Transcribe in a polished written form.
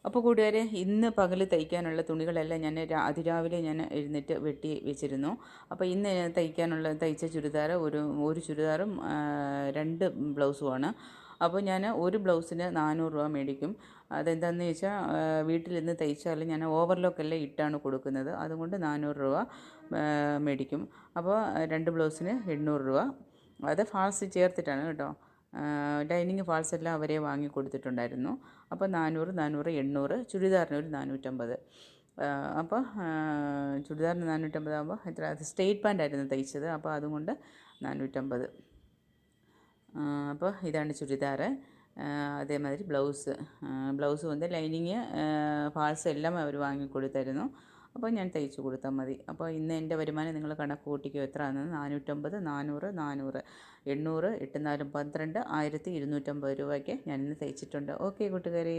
അപ്പോൾ കൂട്ടുകാരെ, ഇന്ന് പകൽ തയ്ക്കാനുള്ള തുണികളെല്ലാം ഞാൻ അതിരാവിലെ ഞാൻ എഴുന്നേറ്റ് വെട്ടി വെച്ചിരുന്നു. അപ്പോൾ ഇന്ന് ഞാൻ തയ്ച്ച ചുരിദാർ ഒരു ചുരിദാറും 2 ബ്ലൗസുമാണ്. അപ്പോൾ ഞാൻ ഒരു ബ്ലൗസിന് 400 രൂപ മേടിക്കും. അതെന്താണെന്ന് ചോദിച്ചാൽ, വീട്ടിൽ നിന്ന് തയ്ച്ചാൽ ഞാൻ ഓവർലോക്കെല്ലാം ഇട്ടാണ് കൊടുക്കുന്നത്. അതുകൊണ്ട് 400 രൂപ മേടിക്കും. അപ്പോൾ 2 ബ്ലൗസിന് 800 രൂപ. അത് ഫാൾസ് ചേർത്തിട്ടാണ് കേട്ടോ. ലൈനിങ് ഫാൾസ് എല്ലാം അവരെ വാങ്ങി കൊടുത്തിട്ടുണ്ടായിരുന്നു. അപ്പോൾ 400, 800, ചുരിദാറിന് ഒരു 450. അപ്പോൾ ചുരിദാറിന് 450 ആകുമ്പോൾ അത് സ്ട്രെയിറ്റ് പാൻ്റായിരുന്നു തയ്ച്ചത്. അപ്പോൾ അതുകൊണ്ട് 450. അപ്പോൾ ഇതാണ് ചുരിദാർ. അതേമാതിരി ബ്ലൗസ് വന്ന് ലൈനിങ് ഫാൾസ് എല്ലാം അവർ വാങ്ങിക്കൊടുത്തായിരുന്നു. അപ്പോൾ ഞാൻ തയ്ച്ചു കൊടുത്താൽ മതി. അപ്പോൾ ഇന്ന് എൻ്റെ വരുമാനം നിങ്ങൾ കണക്ക് കൂട്ടിക്കോ എത്രയാണെന്ന്. 450, 400, 400, 800, 8 4 12, 1250 രൂപയ്ക്ക് ഞാൻ ഇന്ന് തയ്ച്ചിട്ടുണ്ട്. ഓക്കെ കൂട്ടുകാരെ.